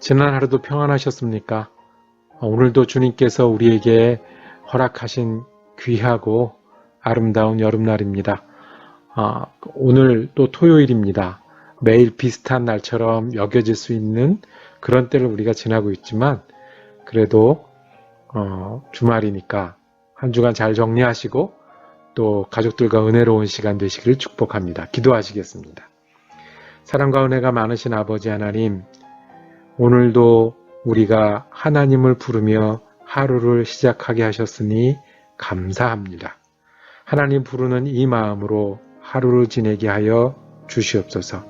지난 하루도 평안하셨습니까? 오늘도 주님께서 우리에게 허락하신 귀하고 아름다운 여름날입니다. 오늘 또 토요일입니다. 매일 비슷한 날처럼 여겨질 수 있는 그런 때를 우리가 지나고 있지만 그래도 주말이니까 한 주간 잘 정리하시고 또 가족들과 은혜로운 시간 되시기를 축복합니다. 기도하시겠습니다. 사랑과 은혜가 많으신 아버지 하나님, 오늘도 우리가 하나님을 부르며 하루를 시작하게 하셨으니 감사합니다. 하나님 부르는 이 마음으로 하루를 지내게 하여 주시옵소서.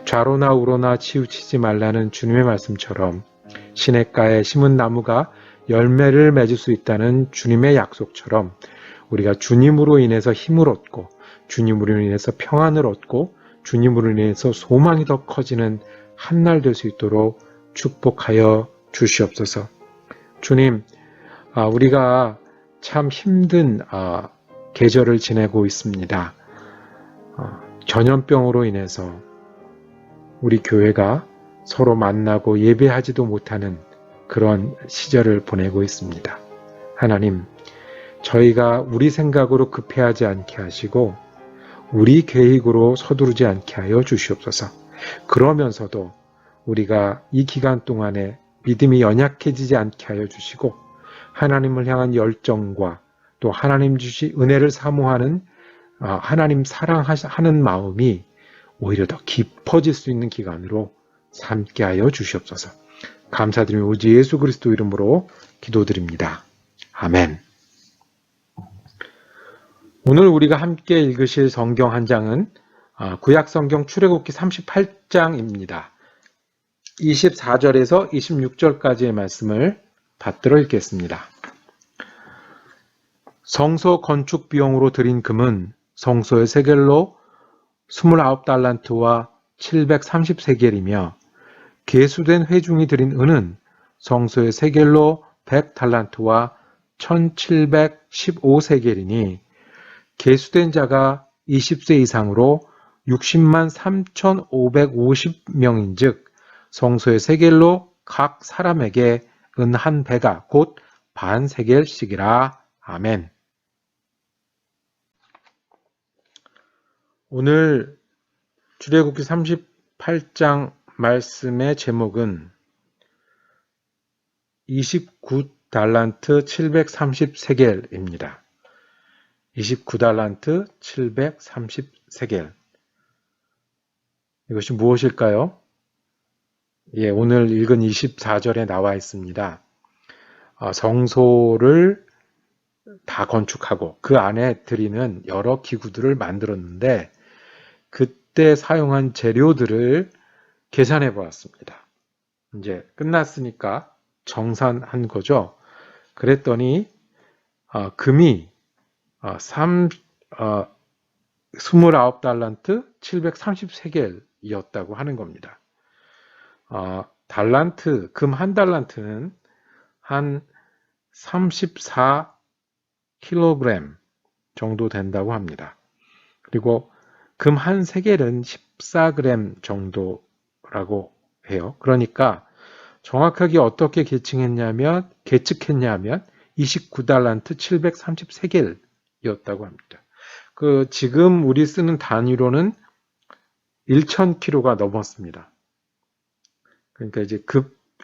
좌로나 우로나 치우치지 말라는 주님의 말씀처럼 시냇가에 심은 나무가 열매를 맺을 수 있다는 주님의 약속처럼 우리가 주님으로 인해서 힘을 얻고 주님으로 인해서 평안을 얻고 주님으로 인해서 소망이 더 커지는 한 날 될 수 있도록 축복하여 주시옵소서. 주님, 우리가 참 힘든 계절을 지내고 있습니다. 전염병으로 인해서 우리 교회가 서로 만나고 예배하지도 못하는 그런 시절을 보내고 있습니다. 하나님, 저희가 우리 생각으로 급해하지 않게 하시고 우리 계획으로 서두르지 않게 하여 주시옵소서. 그러면서도 우리가 이 기간 동안에 믿음이 연약해지지 않게 하여 주시고 하나님을 향한 열정과 또 하나님 주신 은혜를 사모하는 하나님 사랑하는 마음이 오히려 더 깊어질 수 있는 기간으로 삼게 하여 주시옵소서. 감사드리며 우리 예수 그리스도 이름으로 기도드립니다. 아멘. 오늘 우리가 함께 읽으실 성경 한 장은 구약성경 출애굽기 38장입니다. 24절에서 26절까지의 말씀을 받들어 읽겠습니다. 성소 건축 비용으로 들인 금은 성소의 세겔로 29달란트와 730세겔이며 계수된 회중이 들인 은은 성소의 세겔로 100달란트와 1715세겔이니 계수된 자가 20세 이상으로 60만 3,550명인 즉 성소의 세겔로 각 사람에게 은 한 배가 곧 반 세겔씩이라. 아멘. 오늘 출애굽기 38장 말씀의 제목은 29달란트 730세겔입니다. 29달란트 730세겔. 이것이 무엇일까요? 오늘 읽은 24절에 나와 있습니다. 성소를 다 건축하고 그 안에 들이는 여러 기구들을 만들었는데 그때 사용한 재료들을 계산해 보았습니다. 이제 끝났으니까 정산한 거죠. 그랬더니 금이 29달란트 730세겔이었다고 하는 겁니다. 달란트, 금 한 달란트는 한 34kg 정도 된다고 합니다. 그리고 금 한 세겔은 14g 정도라고 해요. 그러니까 정확하게 어떻게 계측했냐면 29달란트 730세겔이었다고 합니다. 지금 우리 쓰는 단위로는 1000kg가 넘었습니다. 그러니까 이제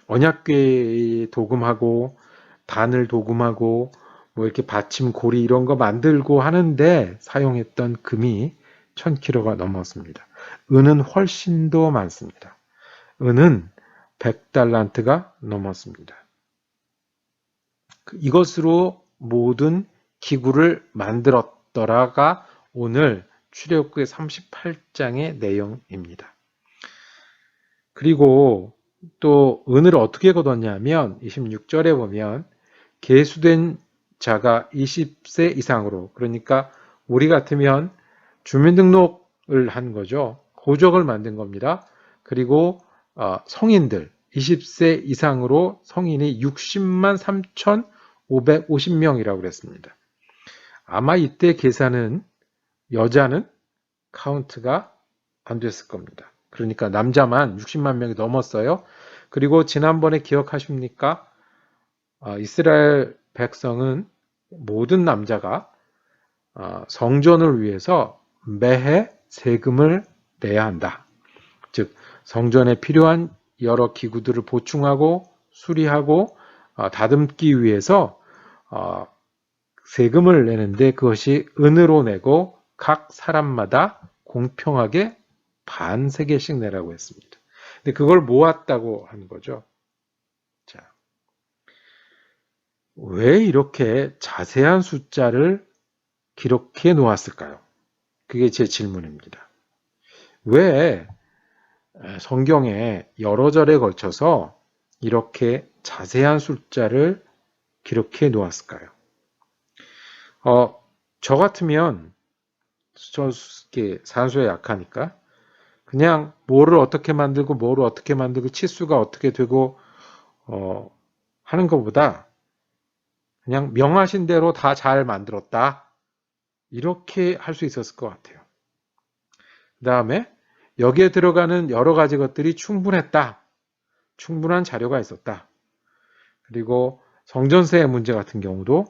언약궤 도금하고 단을 도금하고 뭐 이렇게 받침 고리 이런 거 만들고 하는데 사용했던 금이 1000kg가 넘었습니다. 은은 훨씬 더 많습니다. 은은 100달란트가 넘었습니다. 이것으로 모든 기구를 만들었더라가 오늘 출애굽기 38장의 내용입니다. 그리고 또 은을 어떻게 거뒀냐면 26절에 보면 계수된 자가 20세 이상으로, 그러니까 우리 같으면 주민등록을 한 거죠. 호적을 만든 겁니다. 그리고 성인들 20세 이상으로 성인이 60만 3,550명이라고 그랬습니다. 아마 이때 계산은 여자는 카운트가 안 됐을 겁니다. 그러니까 남자만 60만 명이 넘었어요. 그리고 지난번에 기억하십니까? 이스라엘 백성은 모든 남자가 성전을 위해서 매해 세금을 내야 한다. 즉 성전에 필요한 여러 기구들을 보충하고 수리하고 다듬기 위해서 세금을 내는데 그것이 은으로 내고 각 사람마다 공평하게 반 세겔씩 내라고 했습니다. 근데 그걸 모았다고 하는 거죠. 자, 왜 이렇게 자세한 숫자를 기록해 놓았을까요? 그게 제 질문입니다. 왜 성경에 여러 절에 걸쳐서 이렇게 자세한 숫자를 기록해 놓았을까요? 저 같으면 저 산수에 약하니까 그냥 뭐를 어떻게 만들고 뭐를 어떻게 만들고 치수가 어떻게 되고 하는 것보다 그냥 명하신 대로 다 잘 만들었다. 이렇게 할 수 있었을 것 같아요. 그 다음에 여기에 들어가는 여러 가지 것들이 충분했다. 충분한 자료가 있었다. 그리고 성전세의 문제 같은 경우도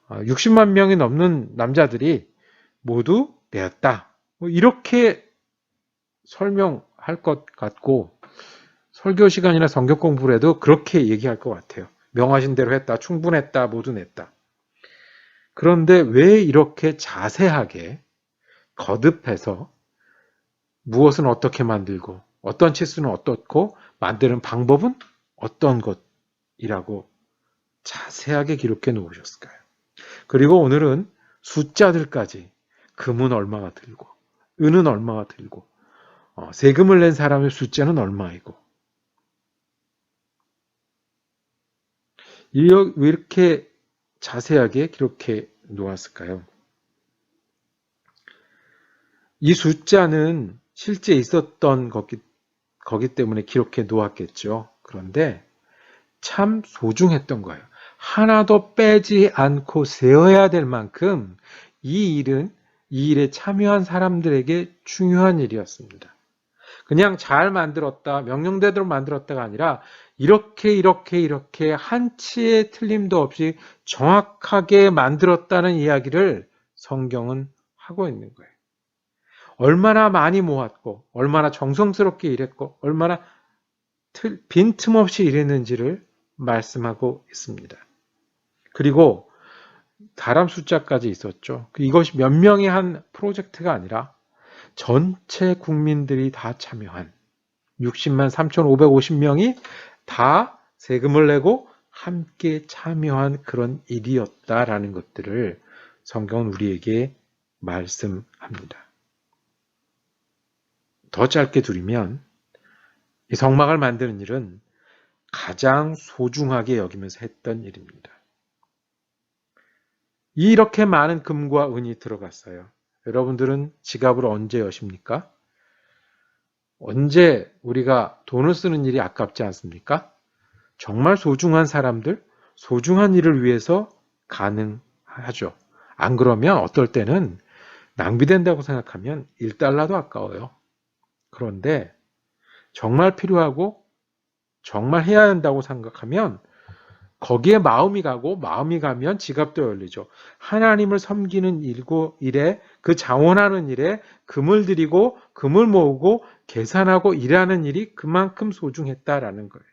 60만 명이 넘는 남자들이 모두 내었다. 뭐 이렇게 설명할 것 같고 설교 시간이나 성경 공부를 해도 그렇게 얘기할 것 같아요. 명하신 대로 했다. 충분했다. 모두 냈다. 그런데 왜 이렇게 자세하게 거듭해서 무엇은 어떻게 만들고 어떤 치수는 어떻고 만드는 방법은 어떤 것이라고 자세하게 기록해 놓으셨을까요? 그리고 오늘은 숫자들까지 금은 얼마가 들고 은은 얼마가 들고 세금을 낸 사람의 숫자는 얼마이고 왜 이렇게 자세하게 기록해 놓았을까요? 이 숫자는 실제 있었던 거기 때문에 기록해 놓았겠죠. 그런데 참 소중했던 거예요. 하나도 빼지 않고 세어야 될 만큼 이 일에 참여한 사람들에게 중요한 일이었습니다. 그냥 잘 만들었다, 명령대로 만들었다가 아니라 이렇게 한치의 틀림도 없이 정확하게 만들었다는 이야기를 성경은 하고 있는 거예요. 얼마나 많이 모았고, 얼마나 정성스럽게 일했고, 얼마나 빈틈없이 일했는지를 말씀하고 있습니다. 그리고 사람 숫자까지 있었죠. 이것이 몇 명이 한 프로젝트가 아니라 전체 국민들이 다 참여한 60만 3,550명이 다 세금을 내고 함께 참여한 그런 일이었다라는 것들을 성경은 우리에게 말씀합니다. 더 짧게 드리면 이 성막을 만드는 일은 가장 소중하게 여기면서 했던 일입니다. 이렇게 많은 금과 은이 들어갔어요. 여러분들은 지갑을 언제 여십니까? 언제 우리가 돈을 쓰는 일이 아깝지 않습니까? 정말 소중한 사람들, 소중한 일을 위해서 가능하죠. 안 그러면 어떨 때는 낭비된다고 생각하면 1달러도 아까워요. 그런데 정말 필요하고 정말 해야 한다고 생각하면 거기에 마음이 가고 마음이 가면 지갑도 열리죠. 하나님을 섬기는 일에 그 자원하는 일에 금을 들이고 금을 모으고 계산하고 일하는 일이 그만큼 소중했다라는 거예요.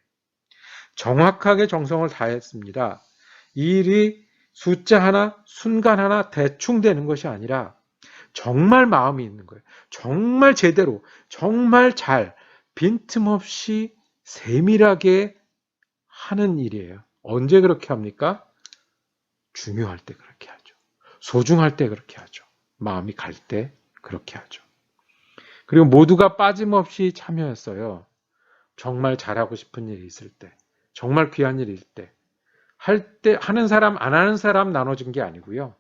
정확하게 정성을 다했습니다. 이 일이 숫자 하나, 순간 하나 대충 되는 것이 아니라 정말 마음이 있는 거예요. 정말 제대로, 정말 잘, 빈틈없이 세밀하게 하는 일이에요. 언제 그렇게 합니까? 중요할 때 그렇게 하죠. 소중할 때 그렇게 하죠. 마음이 갈 때 그렇게 하죠. 그리고 모두가 빠짐없이 참여했어요. 정말 잘하고 싶은 일이 있을 때, 정말 귀한 일일 때, 하는 사람, 안 하는 사람 나눠진 게 아니고요.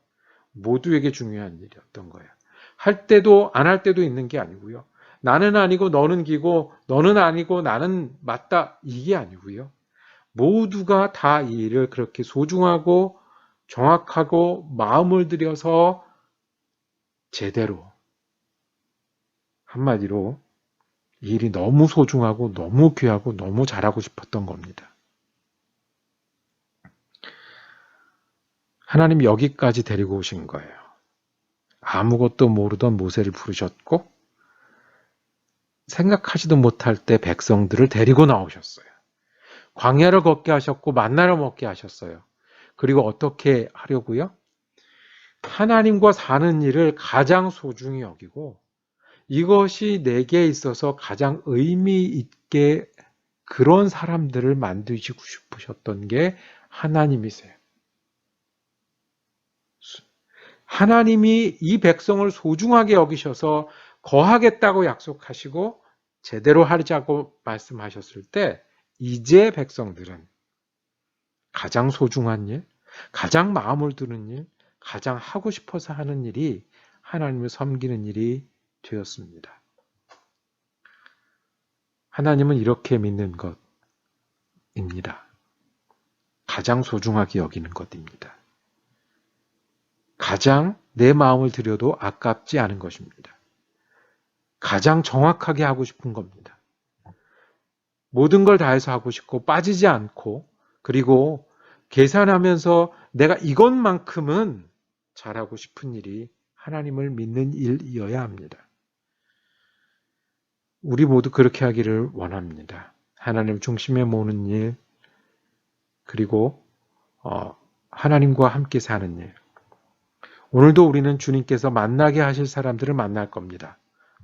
모두에게 중요한 일이었던 거예요. 할 때도 안 할 때도 있는 게 아니고요. 나는 아니고 너는 기고 너는 아니고 나는 맞다 이게 아니고요. 모두가 다 이 일을 그렇게 소중하고 정확하고 마음을 들여서 제대로 한마디로 이 일이 너무 소중하고 너무 귀하고 너무 잘하고 싶었던 겁니다. 하나님이 여기까지 데리고 오신 거예요. 아무것도 모르던 모세를 부르셨고 생각하지도 못할 때 백성들을 데리고 나오셨어요. 광야를 걷게 하셨고 만나를 먹게 하셨어요. 그리고 어떻게 하려고요? 하나님과 사는 일을 가장 소중히 여기고 이것이 내게 있어서 가장 의미 있게 그런 사람들을 만드시고 싶으셨던 게 하나님이세요. 하나님이 이 백성을 소중하게 여기셔서 거하겠다고 약속하시고 제대로 하자고 말씀하셨을 때 이제 백성들은 가장 소중한 일, 가장 마음을 두는 일, 가장 하고 싶어서 하는 일이 하나님을 섬기는 일이 되었습니다. 하나님은 이렇게 믿는 것입니다. 가장 소중하게 여기는 것입니다. 가장 내 마음을 들여도 아깝지 않은 것입니다. 가장 정확하게 하고 싶은 겁니다. 모든 걸 다해서 하고 싶고 빠지지 않고 그리고 계산하면서 내가 이것만큼은 잘하고 싶은 일이 하나님을 믿는 일이어야 합니다. 우리 모두 그렇게 하기를 원합니다. 하나님 중심에 모는 일 그리고 하나님과 함께 사는 일. 오늘도 우리는 주님께서 만나게 하실 사람들을 만날 겁니다.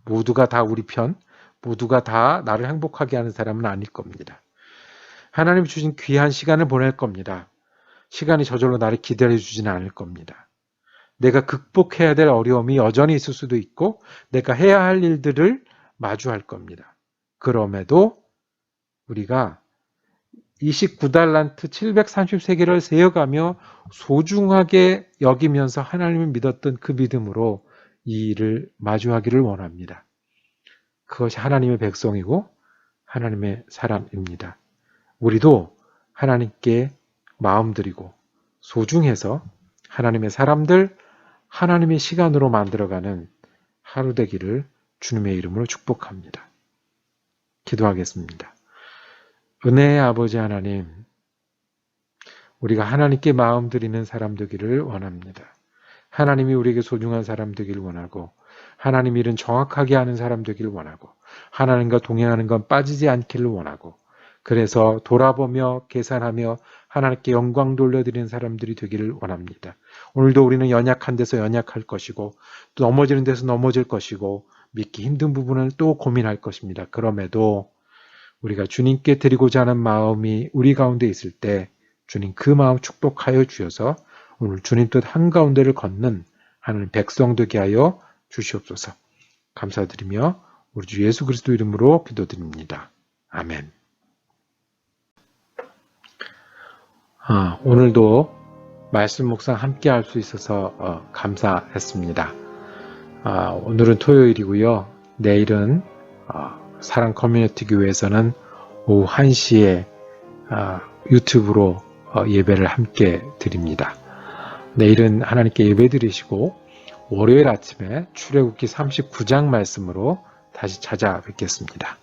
모두가 다 우리 편, 모두가 다 나를 행복하게 하는 사람은 아닐 겁니다. 하나님 주신 귀한 시간을 보낼 겁니다. 시간이 저절로 나를 기다려주지는 않을 겁니다. 내가 극복해야 될 어려움이 여전히 있을 수도 있고 내가 해야 할 일들을 마주할 겁니다. 그럼에도 우리가 29달란트 733개를 세어가며 소중하게 여기면서 하나님을 믿었던 그 믿음으로 이 일을 마주하기를 원합니다. 그것이 하나님의 백성이고 하나님의 사람입니다. 우리도 하나님께 마음 드리고 소중해서 하나님의 사람들, 하나님의 시간으로 만들어가는 하루 되기를 주님의 이름으로 축복합니다. 기도하겠습니다. 은혜의 아버지 하나님, 우리가 하나님께 마음 드리는 사람 되기를 원합니다. 하나님이 우리에게 소중한 사람 되기를 원하고 하나님 일은 정확하게 하는 사람 되기를 원하고 하나님과 동행하는 건 빠지지 않기를 원하고 그래서 돌아보며 계산하며 하나님께 영광 돌려드리는 사람들이 되기를 원합니다. 오늘도 우리는 연약한 데서 연약할 것이고 또 넘어지는 데서 넘어질 것이고 믿기 힘든 부분을 또 고민할 것입니다. 그럼에도 우리가 주님께 드리고자 하는 마음이 우리 가운데 있을 때 주님 그 마음 축복하여 주셔서 오늘 주님 뜻 한가운데를 걷는 하나님 백성 되게 하여 주시옵소서. 감사드리며 우리 주 예수 그리스도 이름으로 기도드립니다. 아멘. 오늘도 말씀 묵상 함께 할 수 있어서 감사했습니다. 오늘은 토요일이고요. 내일은 사랑 커뮤니티 교회에서는 오후 1시에 유튜브로 예배를 함께 드립니다. 내일은 하나님께 예배 드리시고 월요일 아침에 출애굽기 39장 말씀으로 다시 찾아뵙겠습니다.